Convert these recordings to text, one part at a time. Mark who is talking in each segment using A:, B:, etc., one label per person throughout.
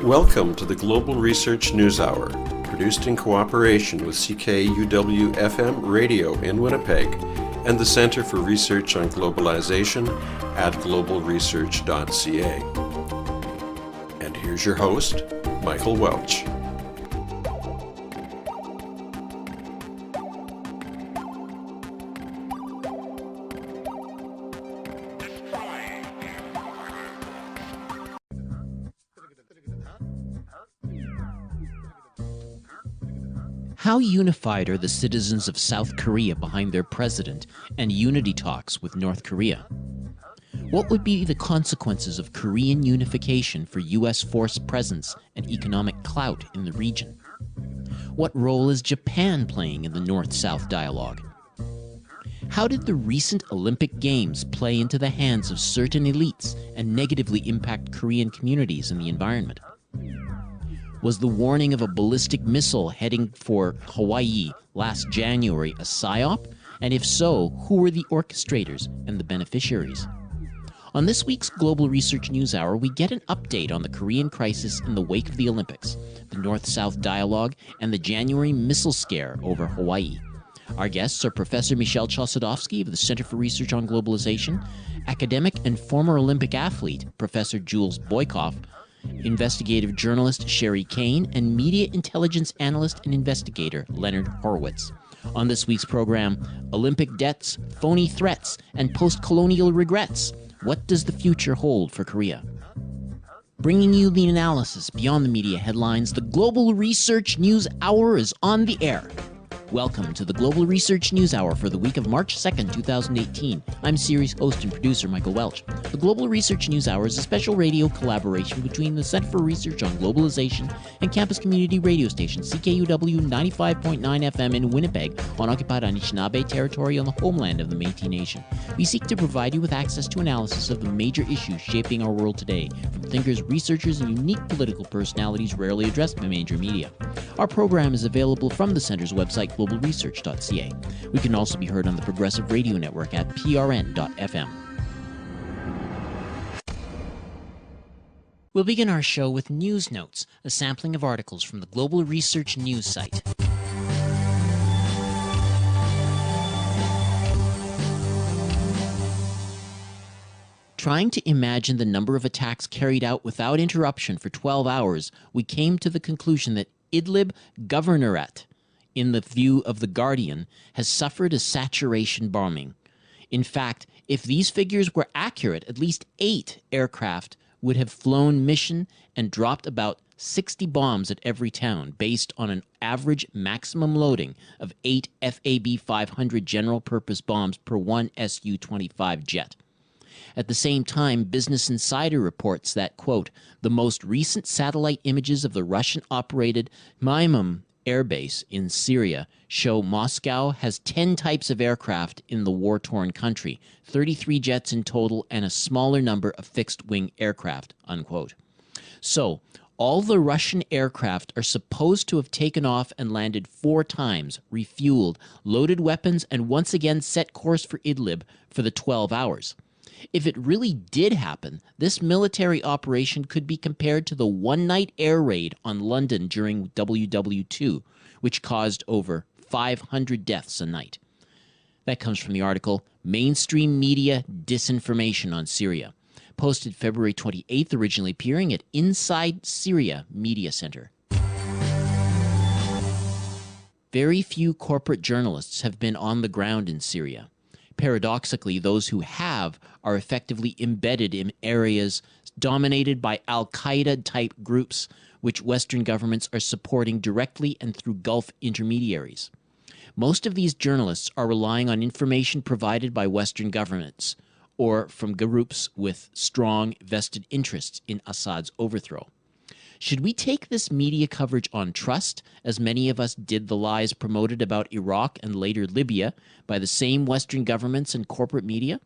A: Welcome to the Global Research News Hour, produced in cooperation with CKUW-FM Radio in Winnipeg and the Center for Research on Globalization at globalresearch.ca. And here's your host, Michael Welch.
B: How unified are the citizens of South Korea behind their president and unity talks with North Korea? What would be the consequences of Korean unification for U.S. force presence and economic clout in the region? What role is Japan playing in the North-South dialogue? How did the recent Olympic Games play into the hands of certain elites and negatively impact Korean communities and the environment? Was the warning of a ballistic missile heading for Hawaii last January a psyop? And if so, who were the orchestrators and the beneficiaries? On this week's Global Research News Hour, we get an update on the Korean crisis in the wake of the Olympics, the North-South dialogue, and the January missile scare over Hawaii. Our guests are Professor Michel Chossudovsky of the Center for Research on Globalization, academic and former Olympic athlete Professor Jules Boykoff, investigative journalist Sherri Kane, and media intelligence analyst and investigator Leonard Horowitz. On this week's program, Olympic debts, phony threats, and post-colonial regrets. What does the future hold for Korea? Bringing you the analysis beyond the media headlines, the Global Research News Hour is on the air. Welcome to the Global Research News Hour for the week of March 2nd, 2018. I'm series host and producer Michael Welch. The Global Research News Hour is a special radio collaboration between the Center for Research on Globalization and campus community radio station CKUW 95.9 FM in Winnipeg on occupied Anishinaabe territory on the homeland of the Métis Nation. We seek to provide you with access to analysis of the major issues shaping our world today, from thinkers, researchers, and unique political personalities rarely addressed by major media. Our program is available from the Center's website, globalresearch.ca. We can also be heard on the Progressive Radio Network at prn.fm. We'll begin our show with News Notes, a sampling of articles from the Global Research News site. Trying to imagine the number of attacks carried out without interruption for 12 hours, we came to the conclusion that Idlib Governorate, in the view of The Guardian, has suffered a saturation bombing. In fact, if these figures were accurate, at least 8 aircraft would have flown mission and dropped about 60 bombs at every town, based on an average maximum loading of 8 FAB-500 general-purpose bombs per one Su-25 jet. At the same time, Business Insider reports that, quote, the most recent satellite images of the Russian-operated Maimum Air Base in Syria show Moscow has 10 types of aircraft in the war-torn country, 33 jets in total, and a smaller number of fixed-wing aircraft, unquote. So, all the Russian aircraft are supposed to have taken off and landed 4 times, refueled, loaded weapons, and once again set course for Idlib for the 12 hours. If it really did happen, this military operation could be compared to the one-night air raid on London during WW2, which caused over 500 deaths a night. That comes from the article, Mainstream Media Disinformation on Syria, posted February 28th, originally appearing at Inside Syria Media Center. Very few corporate journalists have been on the ground in Syria. Paradoxically, those who have are effectively embedded in areas dominated by al-Qaeda-type groups, which Western governments are supporting directly and through Gulf intermediaries. Most of these journalists are relying on information provided by Western governments or from groups with strong vested interests in Assad's overthrow. Should we take this media coverage on trust, as many of us did the lies promoted about Iraq and later Libya by the same Western governments and corporate media?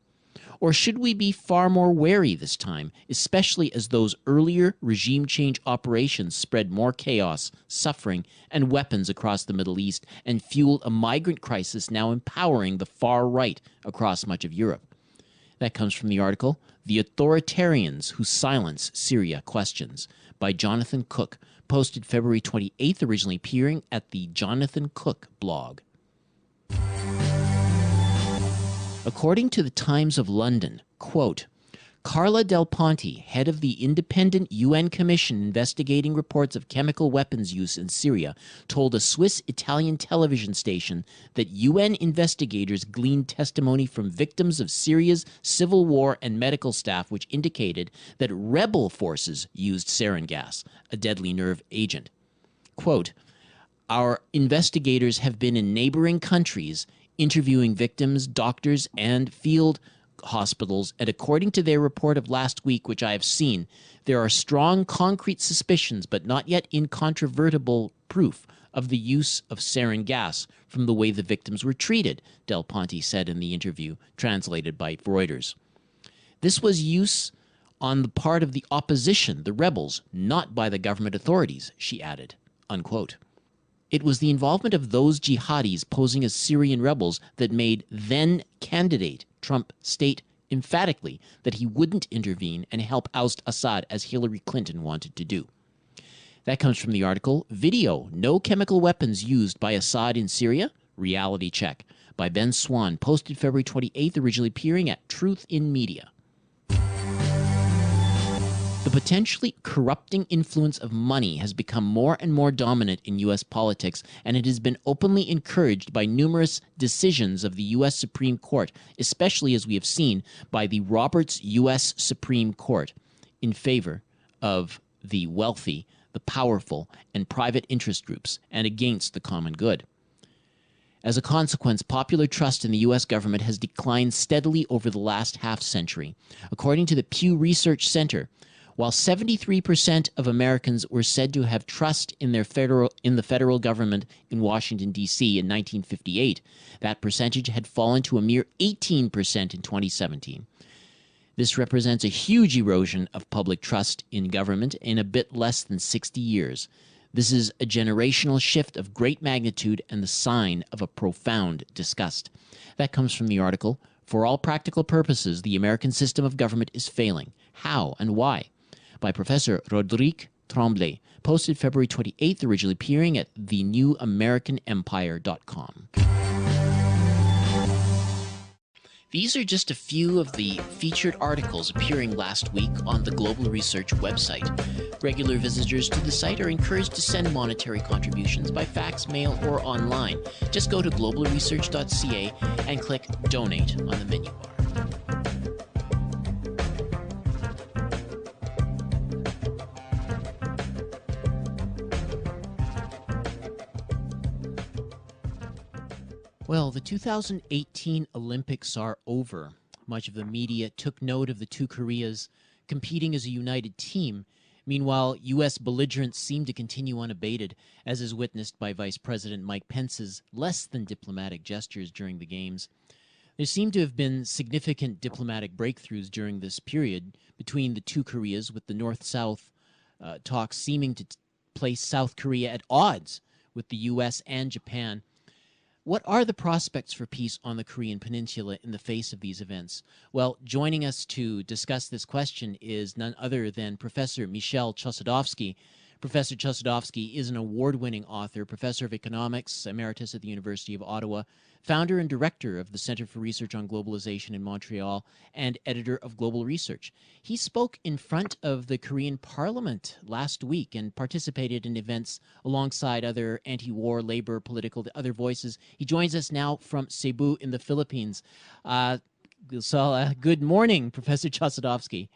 B: Or should we be far more wary this time, especially as those earlier regime change operations spread more chaos, suffering, and weapons across the Middle East and fueled a migrant crisis now empowering the far right across much of Europe? That comes from the article, The Authoritarians Who Silence Syria Questions, by Jonathan Cook, posted February 28th, originally appearing at the Jonathan Cook blog. According to the Times of London, quote, Carla Del Ponte, head of the independent UN commission investigating reports of chemical weapons use in Syria, told a Swiss-Italian television station that UN investigators gleaned testimony from victims of Syria's civil war and medical staff which indicated that rebel forces used sarin gas, a deadly nerve agent. Quote, our investigators have been in neighboring countries interviewing victims, doctors, and field hospitals, and according to their report of last week, which I have seen, there are strong concrete suspicions, but not yet incontrovertible proof of the use of sarin gas from the way the victims were treated, Del Ponte said in the interview, translated by Reuters. This was use on the part of the opposition, the rebels, not by the government authorities, she added, unquote. It was the involvement of those jihadis posing as Syrian rebels that made then-candidate Trump state emphatically that he wouldn't intervene and help oust Assad as Hillary Clinton wanted to do. That comes from the article, Video, No Chemical Weapons Used by Assad in Syria? Reality Check, by Ben Swan, posted February 28th, originally appearing at Truth in Media. The potentially corrupting influence of money has become more and more dominant in U.S. politics, and it has been openly encouraged by numerous decisions of the U.S. Supreme Court, especially as we have seen by the Roberts U.S. Supreme Court, in favor of the wealthy, the powerful, and private interest groups, and against the common good. As a consequence, popular trust in the U.S. government has declined steadily over the last half-century. According to the Pew Research Center, while 73% of Americans were said to have trust in the federal government in Washington, D.C. in 1958, that percentage had fallen to a mere 18% in 2017. This represents a huge erosion of public trust in government in a bit less than 60 years. This is a generational shift of great magnitude and the sign of a profound disgust. That comes from the article, For All Practical Purposes, the American System of Government is Failing. How and Why? By Professor Roderick Tremblay, posted February 28th, originally appearing at thenewamericanempire.com. These are just a few of the featured articles appearing last week on the Global Research website. Regular visitors to the site are encouraged to send monetary contributions by fax, mail, or online. Just go to globalresearch.ca and click Donate on the menu bar. Well, the 2018 Olympics are over. Much of the media took note of the two Koreas competing as a united team. Meanwhile, U.S. belligerents seem to continue unabated, as is witnessed by Vice President Mike Pence's less than diplomatic gestures during the Games. There seem to have been significant diplomatic breakthroughs during this period between the two Koreas, with the North-South talks seeming to place South Korea at odds with the U.S. and Japan. What are the prospects for peace on the Korean Peninsula in the face of these events? Well, joining us to discuss this question is none other than Professor Michel Chossudovsky. Professor Chossudovsky is an award-winning author, professor of economics, emeritus at the University of Ottawa, founder and director of the Center for Research on Globalization in Montreal, and editor of Global Research. He spoke in front of the Korean Parliament last week and participated in events alongside other anti-war, labor, political, other voices. He joins us now from Cebu in the Philippines. Good morning, Professor Chossudovsky.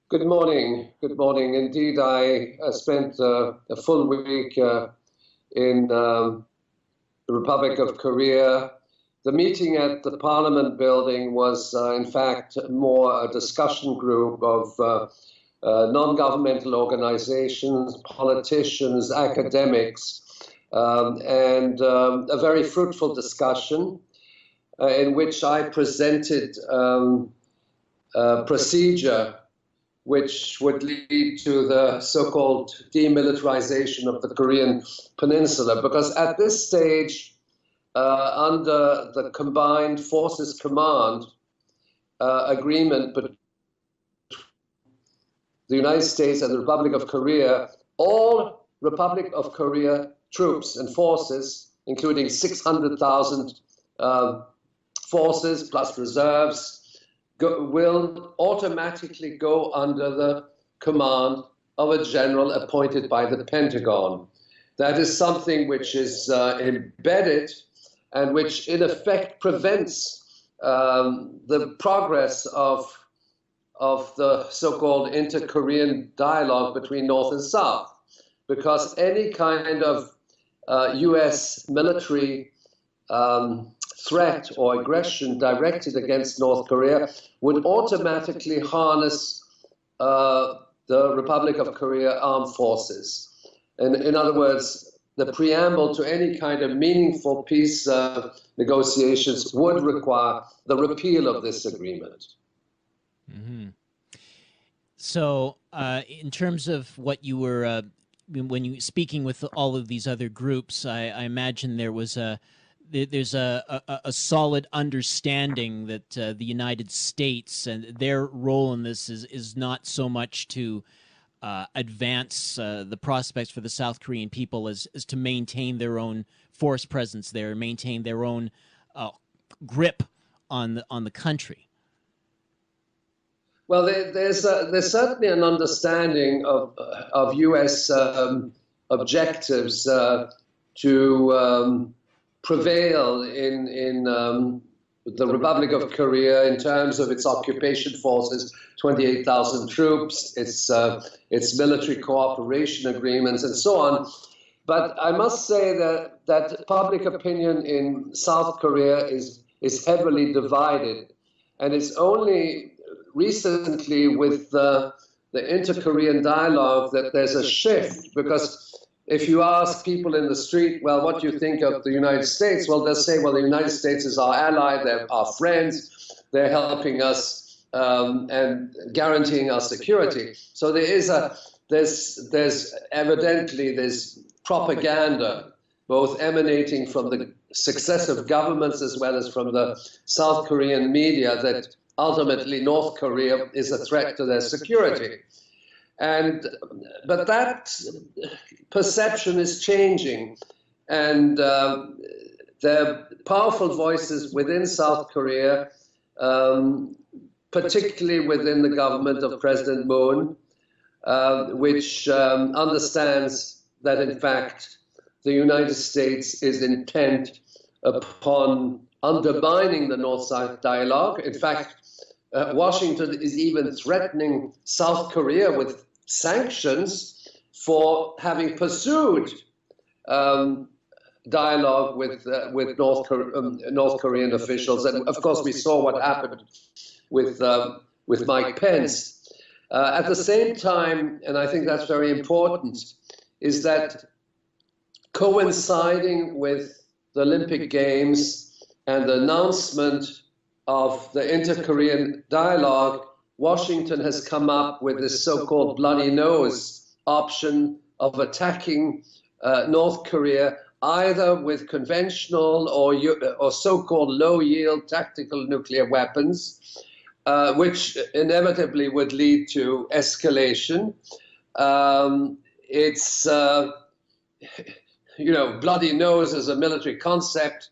C: Good morning. Good morning. Indeed, I spent a full week in the Republic of Korea. The meeting at the Parliament building was, in fact, more a discussion group of non-governmental organizations, politicians, academics, and a very fruitful discussion in which I presented a procedure which would lead to the so-called demilitarization of the Korean Peninsula. Because at this stage, under the Combined Forces Command, agreement between the United States and the Republic of Korea, all Republic of Korea troops and forces, including 600,000 forces plus reserves, will automatically go under the command of a general appointed by the Pentagon. That is something which is embedded and which in effect prevents the progress of the so-called inter-Korean dialogue between North and South, because any kind of US military threat or aggression directed against North Korea would automatically harness the Republic of Korea armed forces. And in other words, the preamble to any kind of meaningful peace negotiations would require the repeal of this agreement.
B: Mm-hmm. So, in terms of what you were, when you speaking with all of these other groups, I imagine there's a solid understanding that the United States and their role in this is not so much to advance the prospects for the South Korean people as to maintain their own force presence there, maintain their own grip on the country.
C: Well, there's certainly an understanding of U.S. objectives to prevail in the Republic of Korea in terms of its occupation forces, 28,000 troops, its military cooperation agreements, and so on. But I must say that public opinion in South Korea is heavily divided, and it's only recently with the inter-Korean dialogue that there's a shift, because if you ask people in the street, well, what do you think of the United States? Well, they'll say, well, the United States is our ally, they're our friends, they're helping us and guaranteeing our security. So there's propaganda, both emanating from the successive governments as well as from the South Korean media, that ultimately North Korea is a threat to their security. But that perception is changing, and there are powerful voices within South Korea, particularly within the government of President Moon, which understands that in fact the United States is intent upon undermining the North-South dialogue. In fact, Washington is even threatening South Korea with sanctions for having pursued dialogue with North Korean officials. And of course, we saw what happened with Mike Pence. At the same time, and I think that's very important, is that coinciding with the Olympic Games and the announcement of the inter-Korean dialogue, Washington has come up with this so-called bloody nose option of attacking North Korea either with conventional or so-called low-yield tactical nuclear weapons, which inevitably would lead to escalation. Bloody nose is a military concept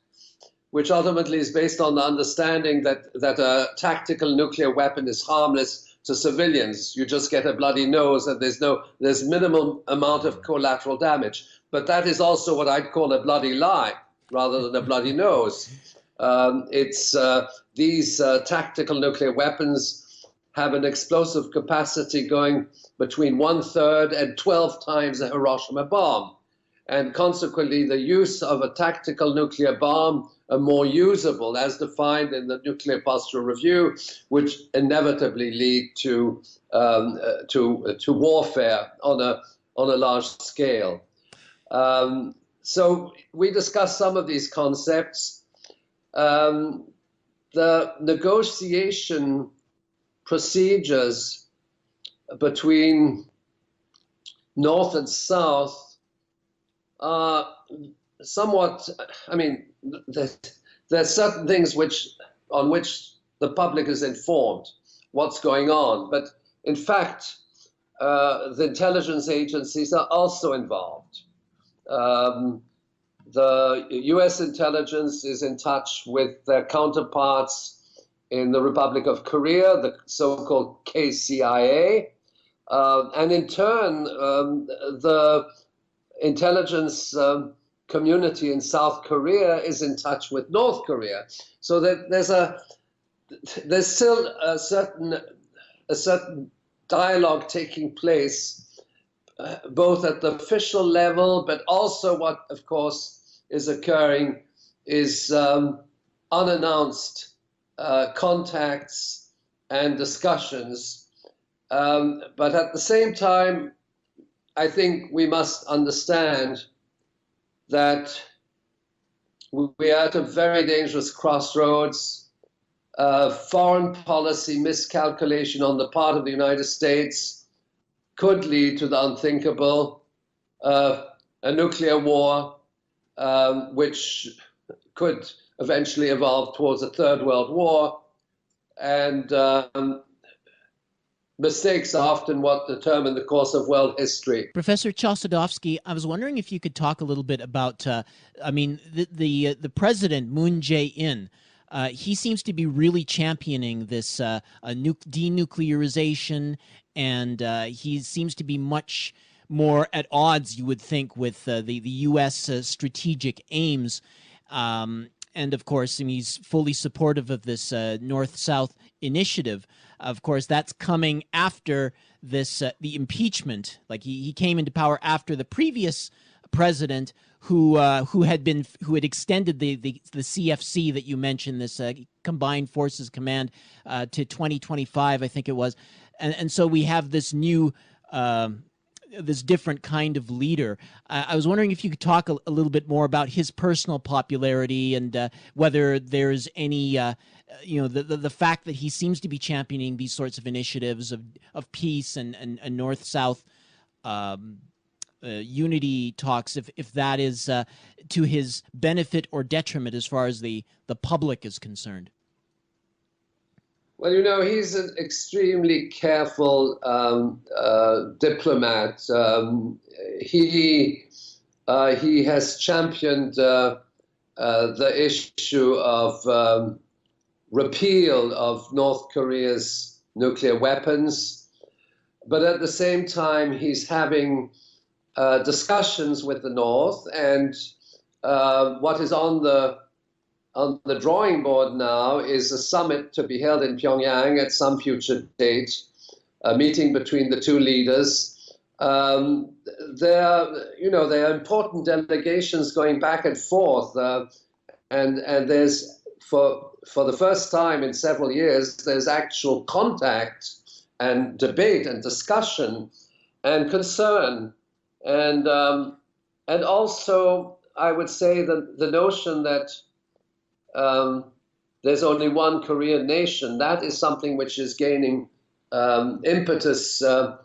C: which ultimately is based on the understanding that a tactical nuclear weapon is harmless to civilians. You just get a bloody nose and there's minimal amount of collateral damage. But that is also what I'd call a bloody lie rather than a bloody nose. These tactical nuclear weapons have an explosive capacity going between 1/3 and 12 times a Hiroshima bomb. And consequently, the use of a tactical nuclear bomb, a more usable, as defined in the Nuclear Posture Review, would inevitably lead to warfare on a large scale. So we discussed some of these concepts. The negotiation procedures between North and South are somewhat, there's certain things on which the the public is informed what's going on. But in fact, the intelligence agencies are also involved. The US intelligence is in touch with their counterparts in the Republic of Korea, the so-called KCIA, and in turn, the intelligence community in South Korea is in touch with North Korea. So that there's still a certain dialogue taking place, both at the official level, but also what, of course, is occurring is unannounced contacts and discussions. But at the same time, I think we must understand that we are at a very dangerous crossroads. Foreign policy miscalculation on the part of the United States could lead to the unthinkable, a nuclear war, which could eventually evolve towards a third world war. And mistakes are often what determine the course of world history.
B: Professor Chossudovsky, I was wondering if you could talk a little bit about, the president, Moon Jae-in. He seems to be really championing this denuclearization, and he seems to be much more at odds, you would think, with the U.S. Strategic aims. And, of course, he's fully supportive of this North-South initiative. Of course, that's coming after this the impeachment. Like he came into power after the previous president, who had extended the CFC that you mentioned, this Combined Forces Command, to 2025, I think it was, and so we have this new. This different kind of leader. I was wondering if you could talk a little bit more about his personal popularity and whether there's any, the fact that he seems to be championing these sorts of initiatives of peace and North-South unity talks, if that is to his benefit or detriment as far as the public is concerned.
C: Well, he's an extremely careful diplomat. He has championed the issue of repeal of North Korea's nuclear weapons, but at the same time, he's having discussions with the North, and what is on the drawing board now is a summit to be held in Pyongyang at some future date, a meeting between the two leaders. There are important delegations going back and forth, and there's for the first time in several years there's actual contact and debate and discussion and concern, and also I would say that the notion that there's only one Korean nation, that is something which is gaining impetus in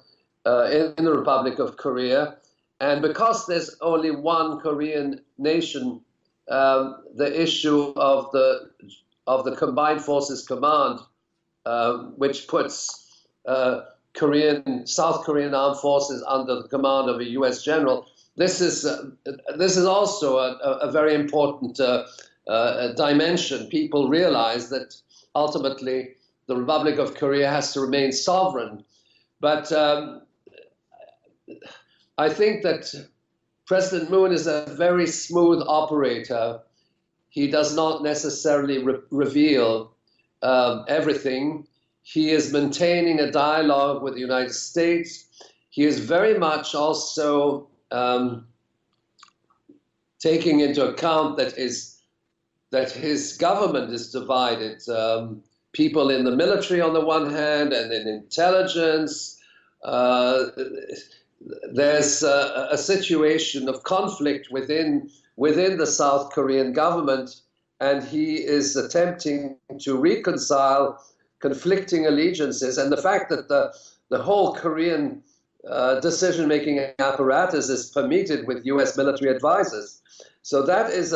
C: the Republic of Korea. And because there's only one Korean nation, the issue of the Combined Forces Command, which puts South Korean armed forces under the command of a U.S. general, this is also a very important dimension. People realize that ultimately the Republic of Korea has to remain sovereign. But I think that President Moon is a very smooth operator. He does not necessarily reveal everything. He is maintaining a dialogue with the United States. He is very much also taking into account that his government is divided. People in the military on the one hand and in intelligence. There's a situation of conflict within the South Korean government, and he is attempting to reconcile conflicting allegiances. And the fact that the whole Korean decision-making apparatus is permeated with U.S. military advisors. So that is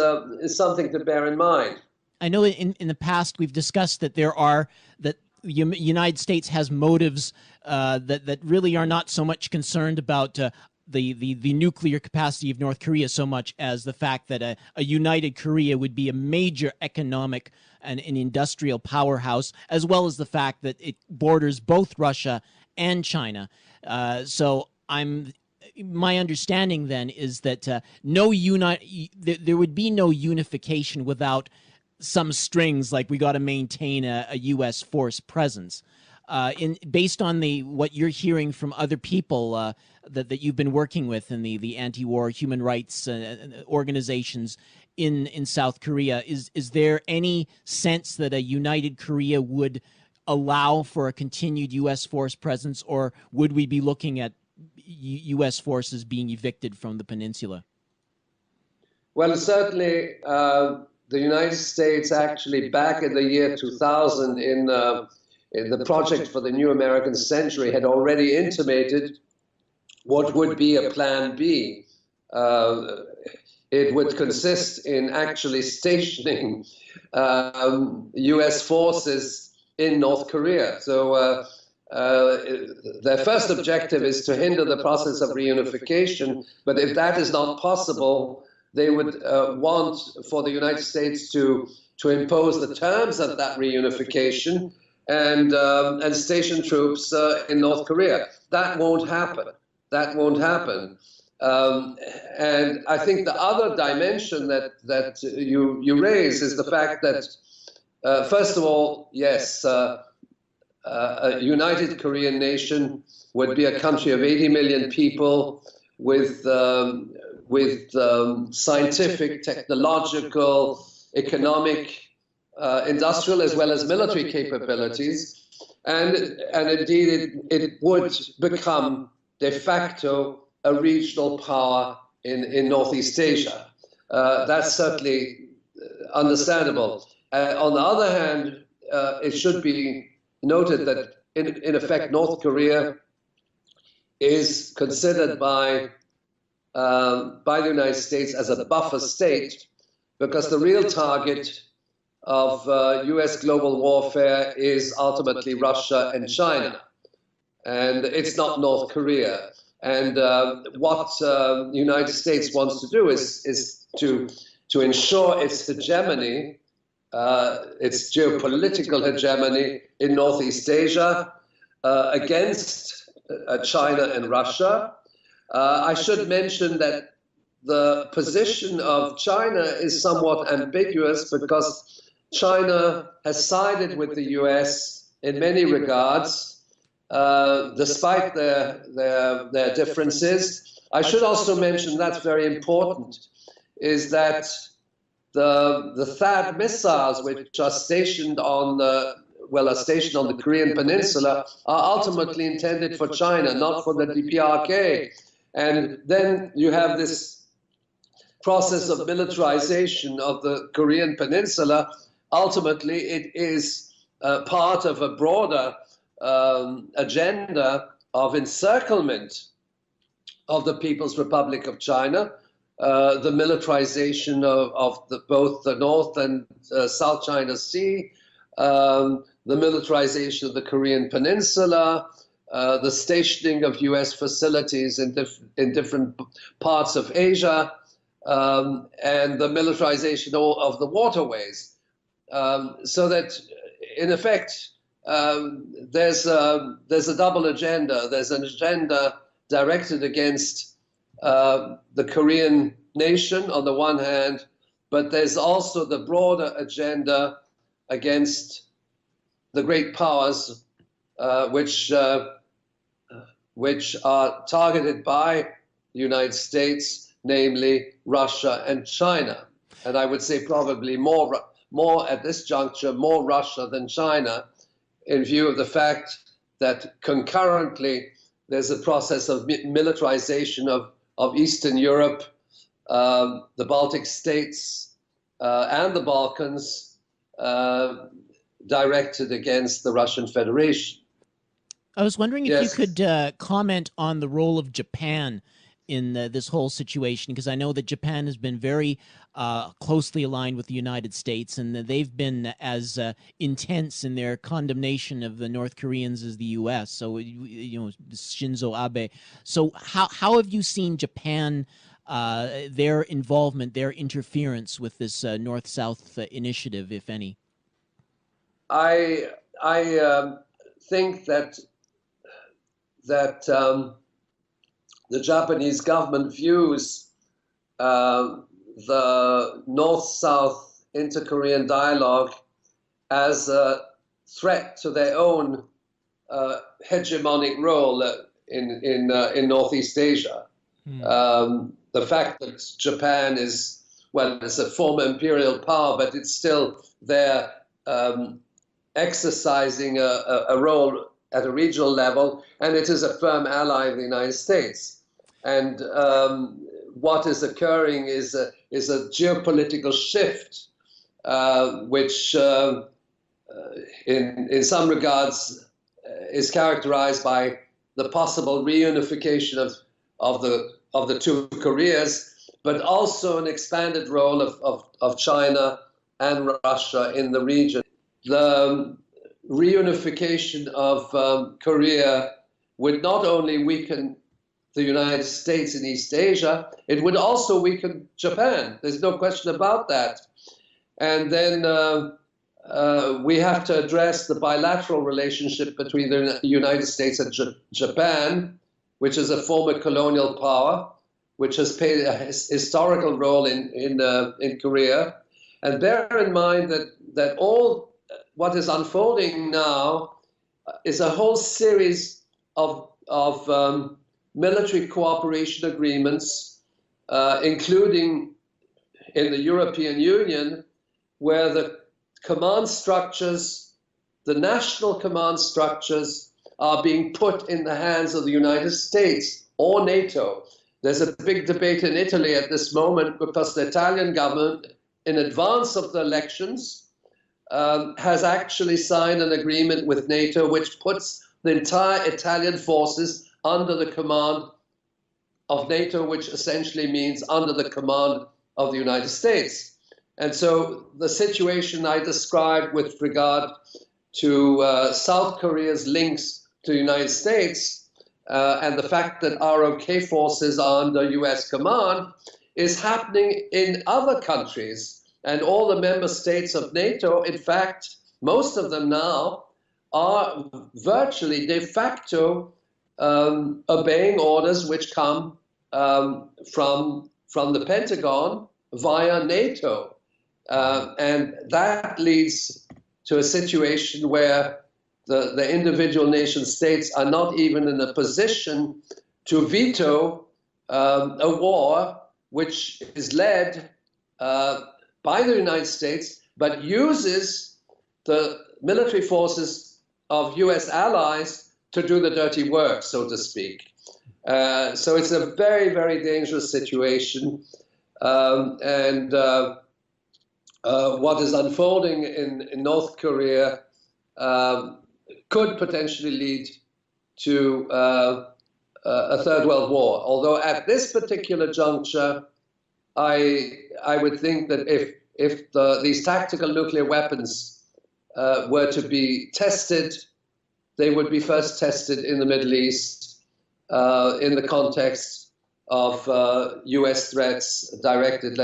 C: something to bear in mind.
B: I know in the past we've discussed that that the United States has motives that really are not so much concerned about the nuclear capacity of North Korea so much as the fact that a united Korea would be a major economic and an industrial powerhouse, as well as the fact that it borders both Russia and China. So my understanding then is that there would be no unification without some strings, like we got to maintain a U.S. force presence. Based on what you're hearing from other people that you've been working with in the anti-war human rights organizations in South Korea, is there any sense that a united Korea would allow for a continued U.S. force presence, or would we be looking at U.S. forces being evicted from the peninsula?
C: Well, certainly the United States actually back in the year 2000 in the Project for the New American Century had already intimated what would be a Plan B. It would consist in actually stationing U.S. forces in North Korea. So their first objective is to hinder the process of reunification, but if that is not possible, they would want for the United States to impose the terms of that reunification and station troops in North Korea. That won't happen. That won't happen. And I think the other dimension that you raise is the fact that, first of all, yes, a united Korean nation would be a country of 80 million people with scientific, technological, economic, industrial, as well as military capabilities. And indeed, it would become de facto a regional power in Northeast Asia. That's certainly understandable. On the other hand, it should be noted that, in effect, North Korea is considered by the United States as a buffer state, because the real target of U.S. global warfare is ultimately Russia and China, and it's not North Korea. And what the United States wants to do is to ensure its hegemony, its geopolitical hegemony in Northeast Asia against China and Russia. I should mention that the position of China is somewhat ambiguous, because China has sided with the U.S. in many regards, despite their differences. I should also mention, that's very important, is that the THAAD missiles, which are stationed on the Korean Peninsula, are ultimately intended for China, not for the DPRK. And then you have this process of militarization of the Korean Peninsula. Ultimately, it is part of a broader agenda of encirclement of the People's Republic of China, the militarization of both the North and South China Sea, the militarization of the Korean Peninsula, the stationing of U.S. facilities in different parts of Asia, and the militarization of the waterways. So that, in effect, there's a double agenda. There's an agenda directed against the Korean nation on the one hand, but there's also the broader agenda against the great powers which are targeted by the United States, namely Russia and China. And I would say probably more at this juncture, more Russia than China, in view of the fact that concurrently there's a process of militarization of Eastern Europe, the Baltic states, and the Balkans, directed against the Russian Federation.
B: I was wondering if you could comment on the role of Japan in this whole situation? Because I know that Japan has been very closely aligned with the United States, and that they've been as intense in their condemnation of the North Koreans as the U.S. So, Shinzo Abe. So how have you seen Japan, their involvement, their interference with this North-South initiative, if any?
C: I think that the Japanese government views the North-South inter-Korean dialogue as a threat to their own hegemonic role in Northeast Asia. The fact that Japan is, well, it's a former imperial power, but it's still there exercising a role at a regional level, and it is a firm ally of the United States. And what is occurring is a geopolitical shift, which in some regards is characterized by the possible reunification of the two Koreas, but also an expanded role of China and Russia in the region. The reunification of Korea would not only weaken the United States in East Asia, it would also weaken Japan. There's no question about that. And then we have to address the bilateral relationship between the United States and Japan, which is a former colonial power, which has played a historical role in Korea. And bear in mind that all what is unfolding now is a whole series of military cooperation agreements, including in the European Union, where the command structures, the national command structures, are being put in the hands of the United States or NATO. There's a big debate in Italy at this moment because the Italian government, in advance of the elections, has actually signed an agreement with NATO which puts the entire Italian forces under the command of NATO, which essentially means under the command of the United States. And so the situation I described with regard to South Korea's links to the United States and the fact that ROK forces are under US command is happening in other countries. And all the member states of NATO, in fact, most of them now are virtually de facto obeying orders which come from the Pentagon via NATO. And that leads to a situation where the individual nation states are not even in a position to veto a war which is led by the United States, but uses the military forces of US allies to do the dirty work, so to speak. So it's a very, very dangerous situation. And what is unfolding in North Korea could potentially lead to a third world war. Although at this particular juncture, I would think that if these tactical nuclear weapons were to be tested, they would be first tested in the Middle East in the context of U.S. threats directed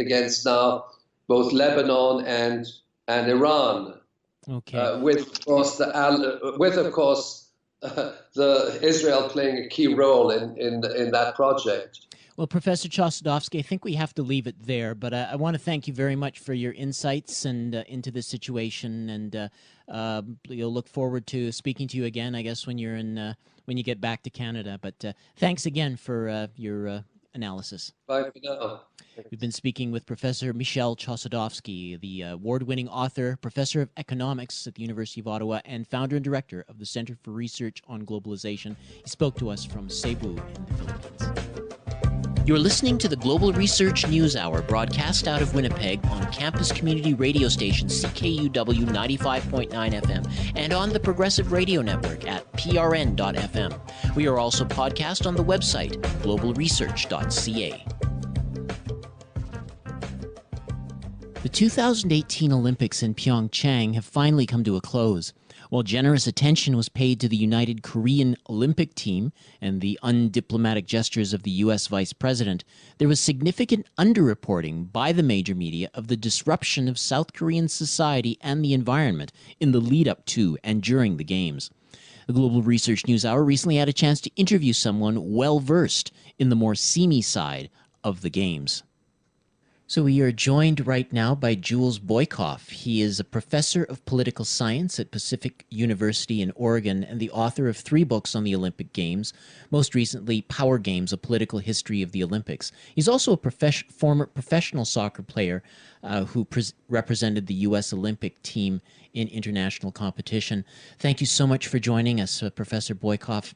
C: against now both Lebanon and Iran. Okay. With of course the Israel playing a key role in that project.
B: Well, Professor Chossudovsky, I think we have to leave it there, but I want to thank you very much for your insights and into this situation, and you'll look forward to speaking to you again, I guess, when you're when you get back to Canada. But thanks again for your analysis.
C: Bye for now.
B: We've been speaking with Professor Michel Chossudovsky, the award-winning author, professor of economics at the University of Ottawa, and founder and director of the Center for Research on Globalization. He spoke to us from Cebu in the Philippines. You're listening to the Global Research News Hour, broadcast out of Winnipeg on campus community radio station CKUW 95.9 FM and on the Progressive Radio Network at prn.fm. We are also podcast on the website globalresearch.ca. The 2018 Olympics in Pyeongchang have finally come to a close. While generous attention was paid to the United Korean Olympic team and the undiplomatic gestures of the U.S. Vice President, there was significant underreporting by the major media of the disruption of South Korean society and the environment in the lead-up to and during the Games. The Global Research News Hour recently had a chance to interview someone well-versed in the more seamy side of the Games. So we are joined right now by Jules Boykoff. He is a professor of political science at Pacific University in Oregon and the author of 3 books on the Olympic Games, most recently Power Games, A Political History of the Olympics. He's also a former professional soccer player who represented the U.S. Olympic team in international competition. Thank you so much for joining us, Professor Boykoff.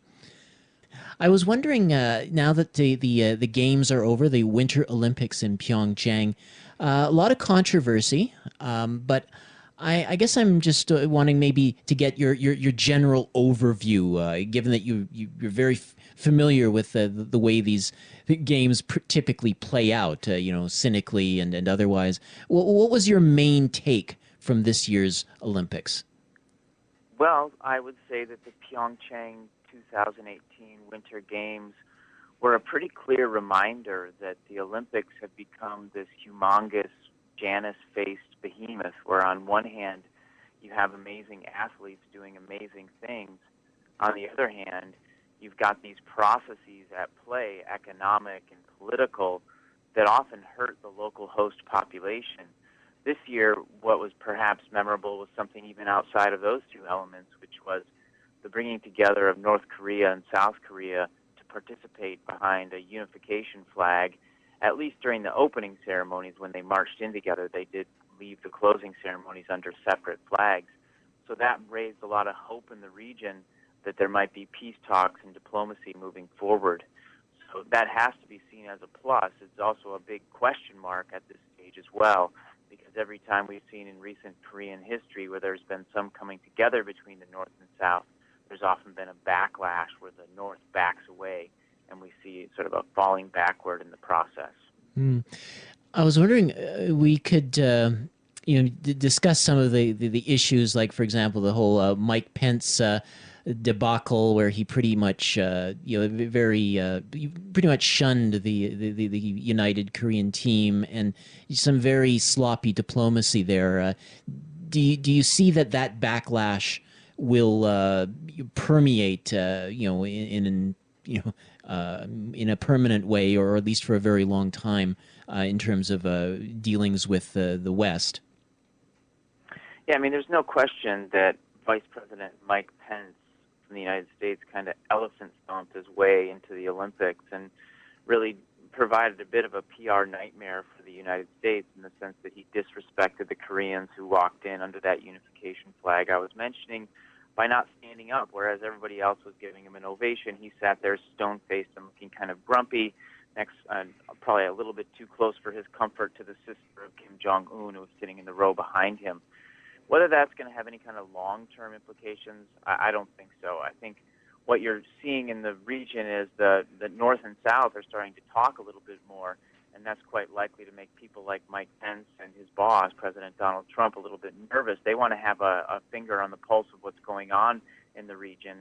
B: I was wondering, now that the Games are over, the Winter Olympics in Pyeongchang, a lot of controversy, but I guess I'm just wanting maybe to get your general overview, given that you're very familiar with the way these games typically play out, cynically and otherwise. What was your main take from this year's Olympics?
D: Well, I would say that the Pyeongchang 2018 Winter Games were a pretty clear reminder that the Olympics have become this humongous Janus-faced behemoth where on one hand you have amazing athletes doing amazing things. On the other hand, you've got these processes at play, economic and political, that often hurt the local host population. This year, what was perhaps memorable was something even outside of those two elements, which was the bringing together of North Korea and South Korea to participate behind a unification flag, at least during the opening ceremonies when they marched in together. They did leave the closing ceremonies under separate flags. So that raised a lot of hope in the region that there might be peace talks and diplomacy moving forward. So that has to be seen as a plus. It's also a big question mark at this stage as well, because every time we've seen in recent Korean history where there's been some coming together between the North and South, there's often been a backlash where the North backs away, and we see sort of a falling backward in the process.
B: I was wondering, we could discuss some of the issues, like, for example, the whole Mike Pence debacle, where he pretty much pretty much shunned the United Korean team, and some very sloppy diplomacy there. Do you see that backlash will permeate in a permanent way, or at least for a very long time, in terms of dealings with the West?
D: Yeah, I mean, there's no question that Vice President Mike Pence from the United States kind of elephant stomped his way into the Olympics and really provided a bit of a PR nightmare for the United States in the sense that he disrespected the Koreans who walked in under that unification flag I was mentioning by not standing up, whereas everybody else was giving him an ovation. He sat there stone-faced and looking kind of grumpy, probably a little bit too close for his comfort to the sister of Kim Jong-un, who was sitting in the row behind him. Whether that's going to have any kind of long-term implications, I don't think so. I think what you're seeing in the region is the North and South are starting to talk a little bit more, and that's quite likely to make people like Mike Pence and his boss, President Donald Trump, a little bit nervous. They want to have a finger on the pulse of what's going on in the region,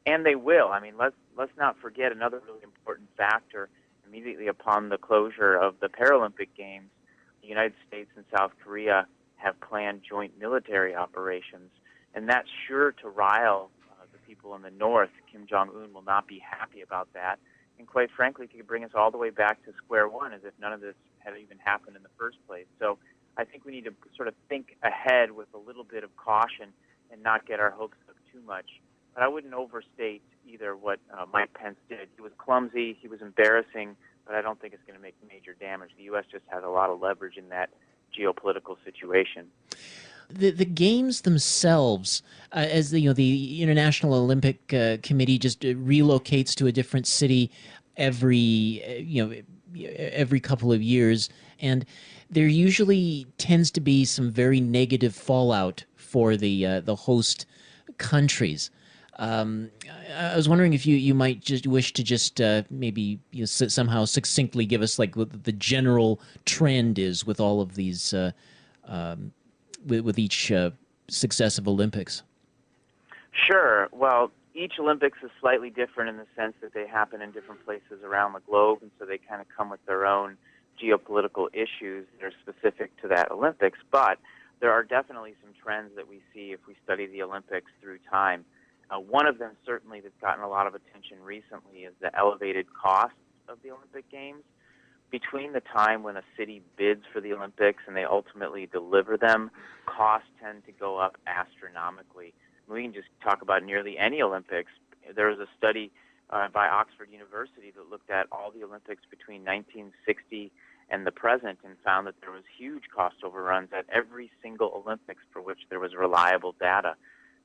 D: and they will. I mean, let's not forget another really important factor. Immediately upon the closure of the Paralympic Games, the United States and South Korea have planned joint military operations, and that's sure to rile the people in the North. Kim Jong-un will not be happy about that, and quite frankly, it could bring us all the way back to square one, as if none of this had even happened in the first place. So I think we need to sort of think ahead with a little bit of caution and not get our hopes up too much. But I wouldn't overstate either what Mike Pence did. He was clumsy, he was embarrassing, but I don't think it's going to make major damage. The U.S. just has a lot of leverage in that geopolitical situation.
B: The games themselves, as the International Olympic Committee just relocates to a different city every every couple of years, and there usually tends to be some very negative fallout for the host countries. I was wondering if you might just wish to just maybe somehow succinctly give us like what the general trend is with all of these with each successive Olympics.
D: Sure. Well, each Olympics is slightly different in the sense that they happen in different places around the globe, and so they kind of come with their own geopolitical issues that are specific to that Olympics. But there are definitely some trends that we see if we study the Olympics through time. One of them certainly that's gotten a lot of attention recently is the elevated costs of the Olympic Games. Between the time when a city bids for the Olympics and they ultimately deliver them, costs tend to go up astronomically. We can just talk about nearly any Olympics. There was a study by Oxford University that looked at all the Olympics between 1960 and the present and found that there was huge cost overruns at every single Olympics for which there was reliable data.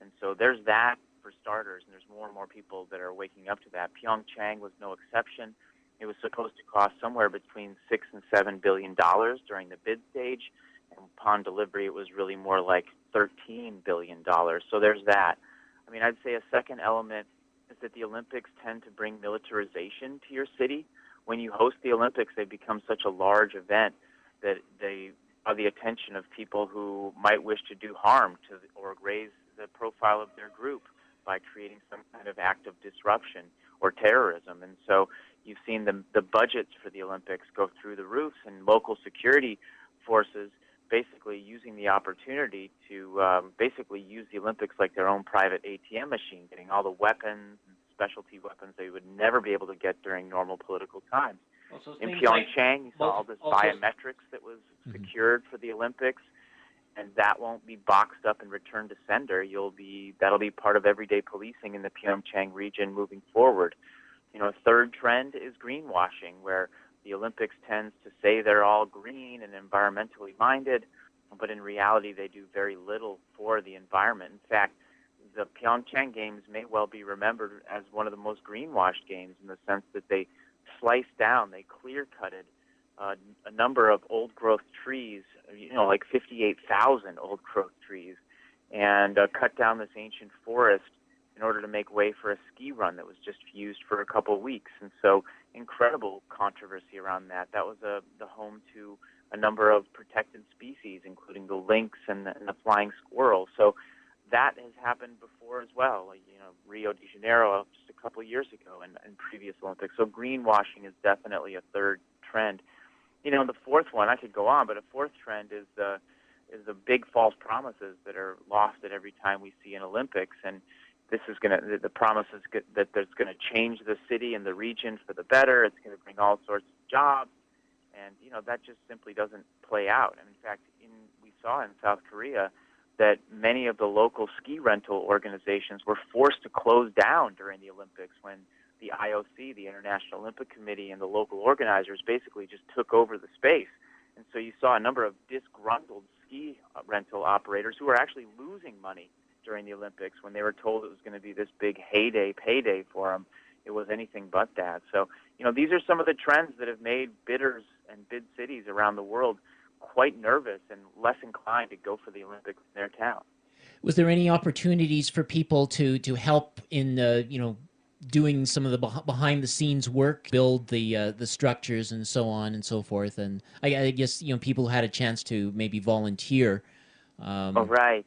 D: And so there's that for starters, and there's more and more people that are waking up to that. Pyeongchang was no exception. It was supposed to cost somewhere between $6 and $7 billion during the bid stage, and upon delivery, it was really more like $13 billion. So there's that. I mean, I'd say a second element is that the Olympics tend to bring militarization to your city. When you host the Olympics, they become such a large event that they draw the attention of people who might wish to do harm to or raise the profile of their group by creating some kind of act of disruption or terrorism. And so you've seen the budgets for the Olympics go through the roofs, and local security forces basically using the opportunity to basically use the Olympics like their own private ATM machine, getting all the weapons and specialty weapons they would never be able to get during normal political times. In Pyeongchang, you saw all this biometrics that was secured for the Olympics, and that won't be boxed up and returned to sender. That'll be part of everyday policing in the Pyeongchang region moving forward. A third trend is greenwashing, where the Olympics tends to say they're all green and environmentally minded, but in reality they do very little for the environment. In fact, the Pyeongchang Games may well be remembered as one of the most greenwashed games in the sense that they sliced down, they clear-cutted a number of old-growth trees, like 58,000 old-growth trees, and cut down this ancient forest in order to make way for a ski run that was just used for a couple of weeks. And so incredible controversy around that. That was the home to a number of protected species, including the lynx and the flying squirrel. So that has happened before as well, Rio de Janeiro just a couple of years ago and previous Olympics. So greenwashing is definitely a third trend. The fourth one, I could go on, but a fourth trend is the big false promises that are lost at every time we see an Olympics. And this is the promise is that there's going to change the city and the region for the better. It's going to bring all sorts of jobs. And, that just simply doesn't play out. And in fact, we saw in South Korea that many of the local ski rental organizations were forced to close down during the Olympics when the IOC, the International Olympic Committee, and the local organizers basically just took over the space. And so you saw a number of disgruntled ski rental operators who were actually losing money during the Olympics when they were told it was going to be this big payday for them. It was anything but that. So, these are some of the trends that have made bidders and bid cities around the world quite nervous and less inclined to go for the Olympics in their town.
B: Was there any opportunities for people to help in doing some of the behind the scenes work, build the structures and so on and so forth? And I guess people had a chance to maybe volunteer.
D: Right.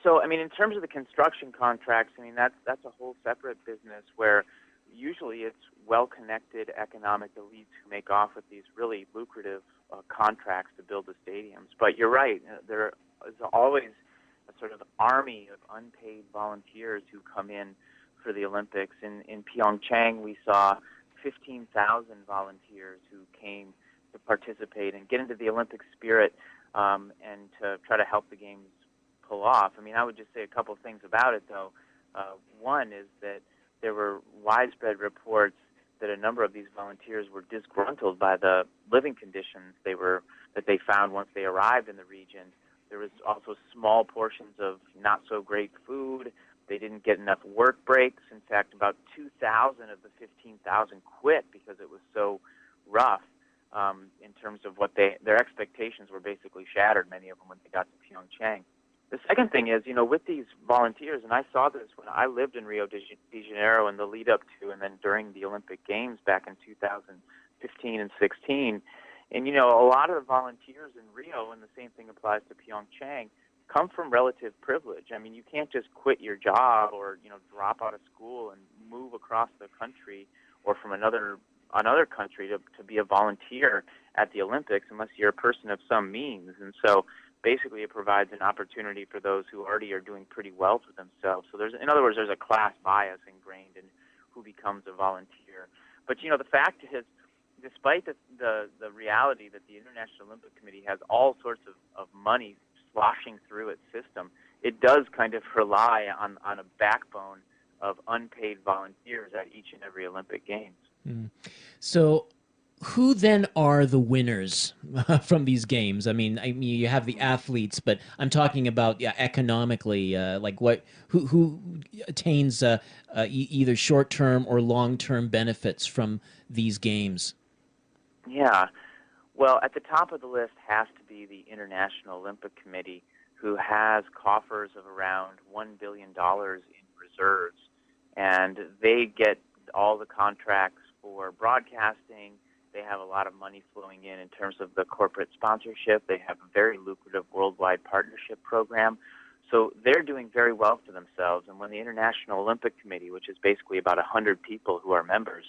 D: So in terms of the construction contracts, that's a whole separate business where usually it's well-connected economic elites who make off with these really lucrative contracts to build the stadiums. But you're right, there is always a sort of army of unpaid volunteers who come in for the Olympics. In Pyeongchang, we saw 15,000 volunteers who came to participate and get into the Olympic spirit and to try to help the games pull off. I would just say a couple of things about it, though. One is that there were widespread reports that a number of these volunteers were disgruntled by the living conditions that they found once they arrived in the region. There was also small portions of not so great food. They didn't get enough work breaks. In fact, about 2,000 of the 15,000 quit because it was so rough in terms of what their expectations were basically shattered, many of them, when they got to Pyeongchang. The second thing is, with these volunteers, and I saw this when I lived in Rio de Janeiro in the lead up to and then during the Olympic Games back in 2015 and 16, and, a lot of the volunteers in Rio, and the same thing applies to Pyeongchang, come from relative privilege. I mean, you can't just quit your job or, drop out of school and move across the country or from another country to be a volunteer at the Olympics unless you're a person of some means. And so basically it provides an opportunity for those who already are doing pretty well for themselves. So in other words, there's a class bias ingrained in who becomes a volunteer. But, the fact is, despite the reality that the International Olympic Committee has all sorts of money sloshing through its system, it does kind of rely on a backbone of unpaid volunteers at each and every Olympic Games.
B: So who then are the winners from these games? I mean, you have the athletes, but I'm talking about economically, who attains either short-term or long-term benefits from these games?
D: Yeah. Well, at the top of the list has to be the International Olympic Committee, who has coffers of around $1 billion in reserves. And they get all the contracts for broadcasting. They have a lot of money flowing in terms of the corporate sponsorship. They have a very lucrative worldwide partnership program. So they're doing very well for themselves. And when the International Olympic Committee, which is basically about 100 people who are members,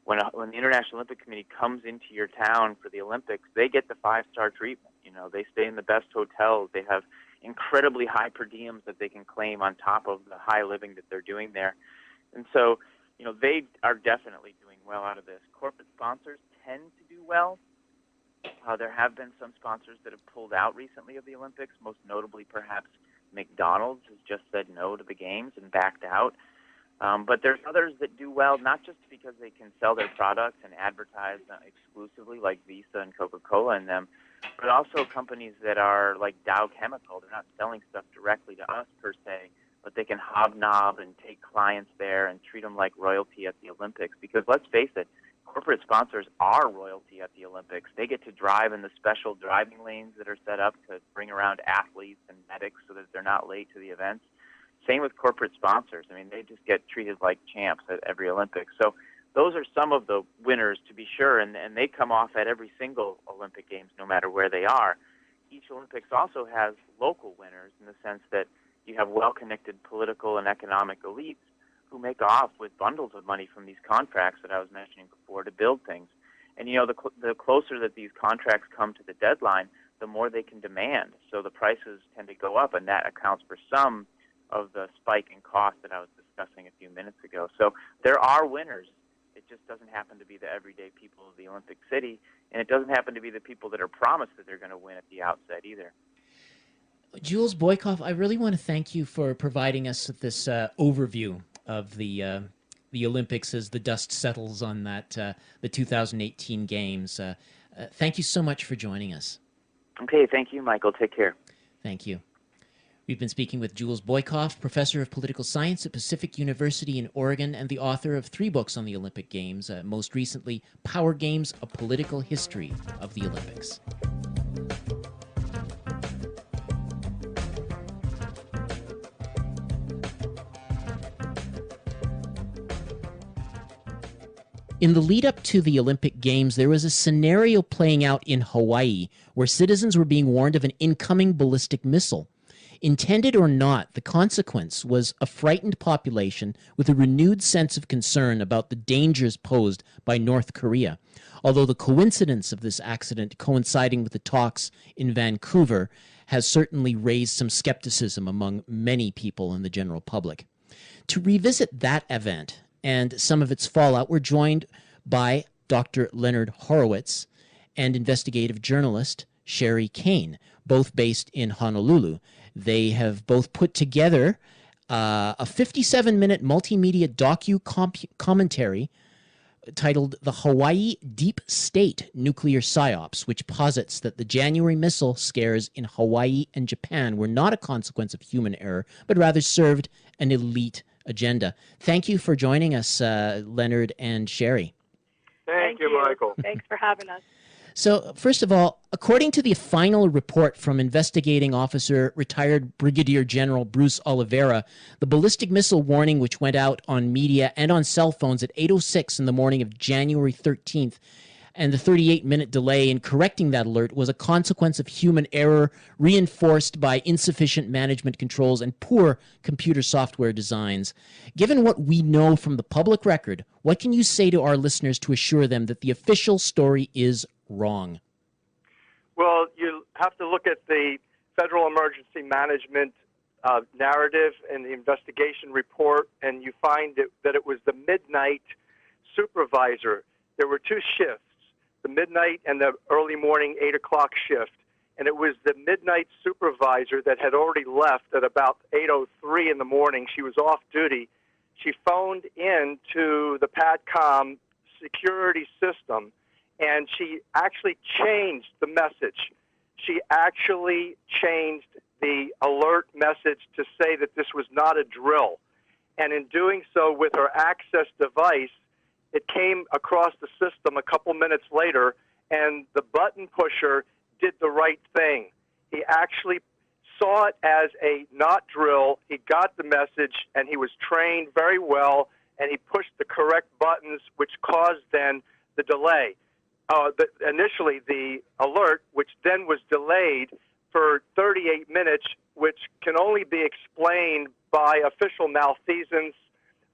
D: when the International Olympic Committee comes into your town for the Olympics, they get the 5-star treatment. They stay in the best hotels. They have incredibly high per diems that they can claim on top of the high living that they're doing there. And so, they are definitely doing well out of this. Corporate sponsors tend to do well. There have been some sponsors that have pulled out recently of the Olympics, most notably perhaps McDonald's has just said no to the games and backed out. But there's others that do well, not just because they can sell their products and advertise exclusively, like Visa and Coca-Cola in them, but also companies that are like Dow Chemical. They're not selling stuff directly to us per se, but they can hobnob and take clients there and treat them like royalty at the Olympics. Because let's face it, corporate sponsors are royalty at the Olympics. They get to drive in the special driving lanes that are set up to bring around athletes and medics so that they're not late to the events. Same with corporate sponsors. I mean, they just get treated like champs at every Olympics. So those are some of the winners, to be sure, and they come off at every single Olympic Games, no matter where they are. Each Olympics also has local winners in the sense that you have well-connected political and economic elites who make off with bundles of money from these contracts that I was mentioning before to build things. And, the closer that these contracts come to the deadline, the more they can demand. So the prices tend to go up, and that accounts for some of the spike in cost that I was discussing a few minutes ago. So there are winners. It just doesn't happen to be the everyday people of the Olympic City, and it doesn't happen to be the people that are promised that they're going to win at the outset either.
B: Jules Boykoff, I really want to thank you for providing us with this overview of the Olympics as the dust settles on the 2018 Games. Thank you so much for joining us.
D: Okay, thank you, Michael. Take care.
B: Thank you. We've been speaking with Jules Boykoff, professor of political science at Pacific University in Oregon and the author of 3 books on the Olympic Games, most recently, Power Games, A Political History of the Olympics. In the lead up to the Olympic Games, there was a scenario playing out in Hawaii where citizens were being warned of an incoming ballistic missile. Intended or not, the consequence was a frightened population with a renewed sense of concern about the dangers posed by North Korea. Although the coincidence of this accident coinciding with the talks in Vancouver has certainly raised some skepticism among many people in the general public. To revisit that event and some of its fallout, we're joined by Dr. Leonard Horowitz and investigative journalist Sherri Kane, both based in Honolulu. They have both put together a 57-minute multimedia docu-commentary titled The Hawaii Deep State Nuclear Psyops, which posits that the January missile scares in Hawaii and Japan were not a consequence of human error, but rather served an elite agenda. Thank you for joining us, Leonard and Sherri.
D: Thank
E: Thank you, Michael.
F: Thanks for having us.
B: So, first of all, according to the final report from investigating officer retired Brigadier General Bruce Oliveira, the ballistic missile warning, which went out on media and on cell phones at 8:06 in the morning of January 13th, and the 38-minute delay in correcting that alert was a consequence of human error reinforced by insufficient management controls and poor computer software designs. Given what we know from the public record, what can you say to our listeners to assure them that the official story is wrong?
E: Well, you have to look at the Federal Emergency Management narrative and the investigation report, and you find that it was the midnight supervisor. There were two shifts, the midnight and the early morning 8 o'clock shift, and it was the midnight supervisor that had already left at about 8:03 in the morning. She was off duty. She phoned in to the PATCOM security system, and she actually changed the message. She actually changed the alert message to say that this was not a drill. And in doing so with her access device, it came across the system a couple minutes later, and the button pusher did the right thing. He actually saw it as a not drill. He got the message, and he was trained very well, and he pushed the correct buttons, which caused then the delay. Initially, the alert, which then was delayed for 38 minutes, which can only be explained by official malfeasance.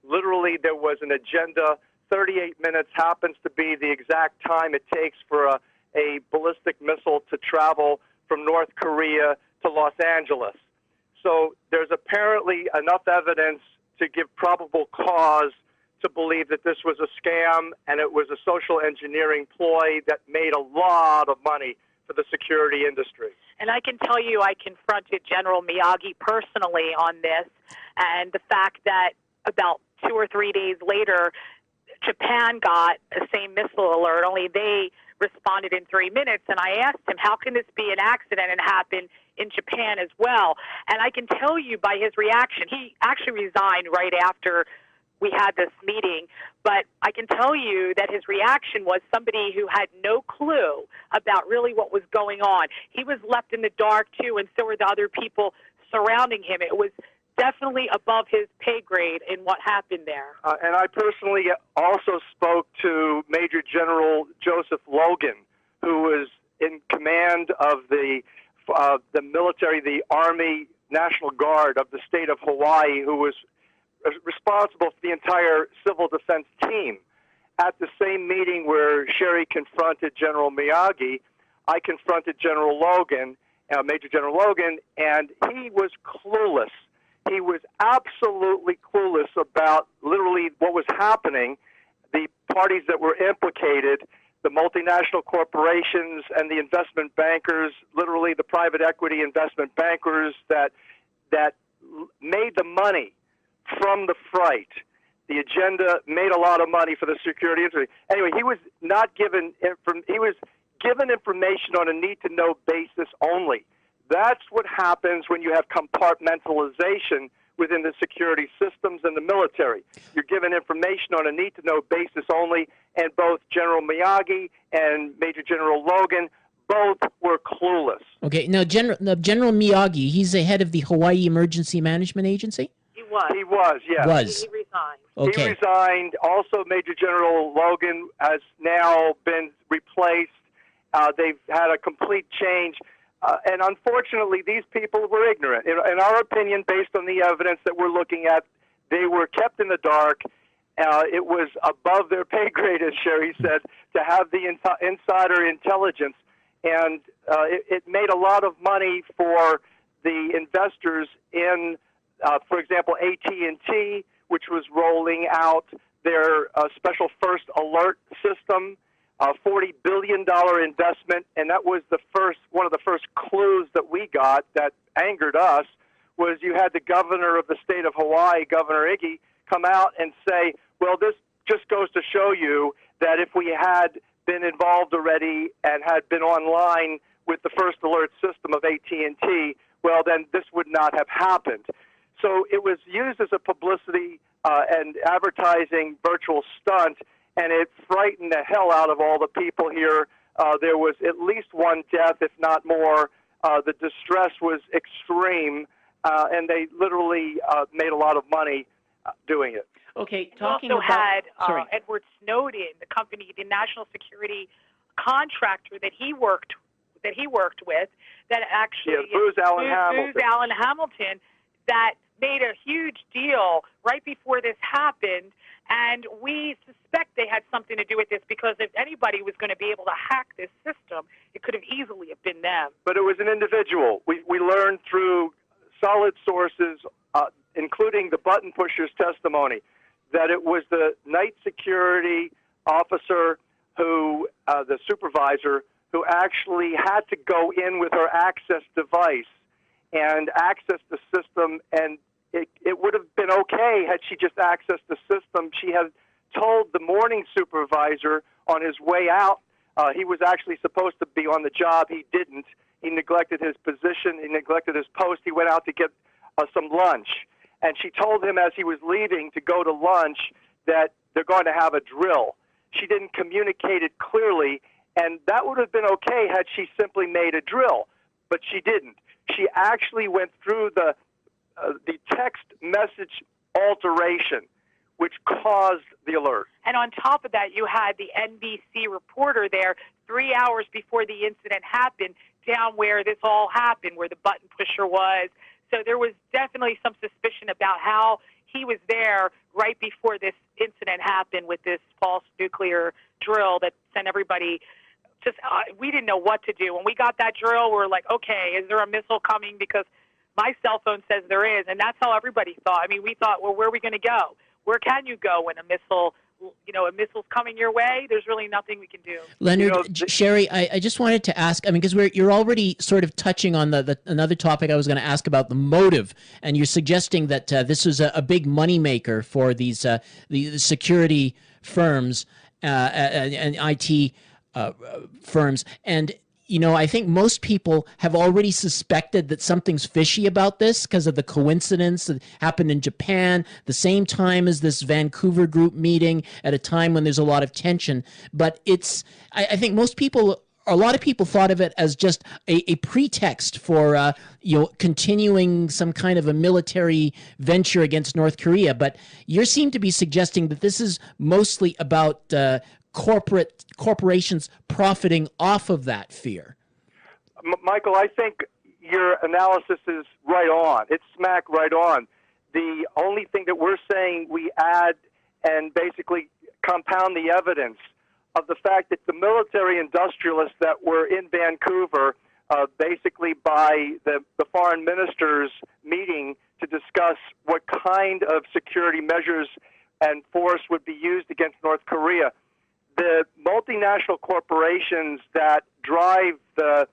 E: Literally, there was an agenda. 38 minutes happens to be the exact time it takes for a ballistic missile to travel from North Korea to Los Angeles. So there's apparently enough evidence to give probable cause to believe that this was a scam and it was a social engineering ploy that made a lot of money for the security industry.
F: And I can tell you I confronted General Miyagi personally on this, and the fact that about 2 or 3 days later, Japan got the same missile alert, only they responded in 3 minutes. And I asked him, how can this be an accident and happen in Japan as well? And I can tell you by his reaction, he actually resigned right after we had this meeting, but I can tell you that his reaction was somebody who had no clue about really what was going on. He was left in the dark, too, and so were the other people surrounding him. It was definitely above his pay grade in what happened there.
E: And I personally also spoke to Major General Joseph Logan, who was in command of the military, the Army National Guard of the state of Hawaii, who was responsible for the entire civil defense team. At the same meeting where Sherri confronted General Miyagi, I confronted General Logan, Major General Logan, and he was clueless. He was absolutely clueless about literally what was happening, the parties that were implicated, the multinational corporations and the investment bankers, literally the private equity investment bankers that made the money from the fright. The agenda made a lot of money for the security industry. Anyway, he was not given he was given information on a need-to-know basis only. That's what happens when you have compartmentalization within the security systems and the military. You're given information on a need-to-know basis only, and both General Miyagi and Major General Logan both were clueless.
B: Okay, now General Miyagi, he's the head of the Hawaii Emergency Management Agency?
E: He was, yes.
F: He resigned.
B: Okay.
E: He resigned. Also, Major General Logan has now been replaced. They've had a complete change. And unfortunately, these people were ignorant. In our opinion, based on the evidence that we're looking at, they were kept in the dark. It was above their pay grade, as Sherri said, to have the insider intelligence. And it made a lot of money for the investors in, for example, AT&T, which was rolling out their special first alert system, a $40 billion investment, and that was one of the first clues that we got that angered us, was you had the governor of the state of Hawaii, Governor Iggy, come out and say, well, this just goes to show you that if we had been involved already and had been online with the first alert system of AT&T, well, then this would not have happened. So it was used as a publicity and advertising virtual stunt, and it frightened the hell out of all the people here. There was at least one death, if not more. The distress was extreme, and they literally made a lot of money doing it.
B: Okay,
F: We also had Edward Snowden, the company, the national security contractor that he worked with, that actually
E: Booz Allen
F: Hamilton, that made a huge deal right before this happened, and we suspect they had something to do with this, because if anybody was going to be able to hack this system, it could have easily have been them.
E: But it was an individual. We learned through solid sources, including the button pusher's testimony, that it was the night security officer who, the supervisor, who actually had to go in with her access device and access the system, and it would have been okay had she just accessed the system. She had told the morning supervisor on his way out, he was actually supposed to be on the job. He didn't. He neglected his position. He neglected his post. He went out to get some lunch. And she told him as he was leaving to go to lunch that they're going to have a drill. She didn't communicate it clearly, and that would have been okay had she simply made a drill, but she didn't. She actually went through the text message alteration, which caused the alert.
F: And on top of that, you had the NBC reporter there 3 hours before the incident happened, down where this all happened, where the button pusher was. So there was definitely some suspicion about how he was there right before this incident happened with this false nuclear drill that sent everybody just, we didn't know what to do. When we got that drill, we were like, okay, is there a missile coming? Because my cell phone says there is, and that's how everybody thought. I mean, we thought, well, where are we going to go? Where can you go when a missile's coming your way? There's really nothing we can do.
B: Leonard, Sherri, I just wanted to ask, I mean, because you're already sort of touching on another topic I was going to ask about, the motive, and you're suggesting that this was a big moneymaker for these the security firms and IT firms. And I think most people have already suspected that something's fishy about this because of the coincidence that happened in Japan, the same time as this Vancouver group meeting, at a time when there's a lot of tension. But I think a lot of people thought of it as just a pretext for continuing some kind of a military venture against North Korea. But you seem to be suggesting that this is mostly about corporations profiting off of that fear.
E: Michael, I think your analysis is right on. It's smack right on. The only thing that we're saying, we add and basically compound the evidence of the fact that the military industrialists that were in Vancouver, basically by the foreign ministers meeting to discuss what kind of security measures and force would be used against North Korea, the multinational corporations that drive the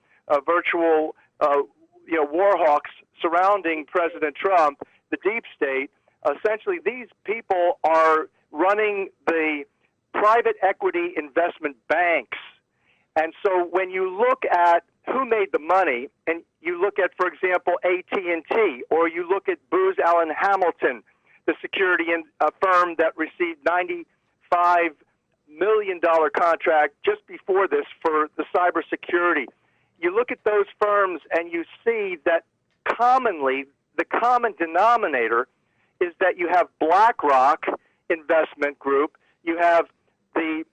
E: virtual war hawks surrounding President Trump, the deep state, essentially these people are running the private equity investment banks. And so when you look at who made the money, and you look at, for example, AT&T, or you look at Booz Allen Hamilton, the security firm that received $95 million contract just before this for the cybersecurity. You look at those firms and you see that commonly the common denominator is that you have BlackRock Investment Group, you have the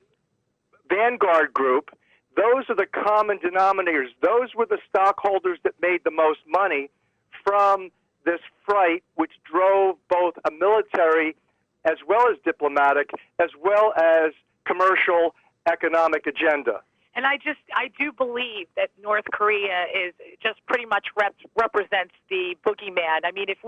E: Vanguard Group. Those are the common denominators. Those were the stockholders that made the most money from this fright, which drove both a military as well as diplomatic, as well as commercial economic agenda.
F: And I do believe that North Korea is just pretty much represents the boogeyman. I mean, if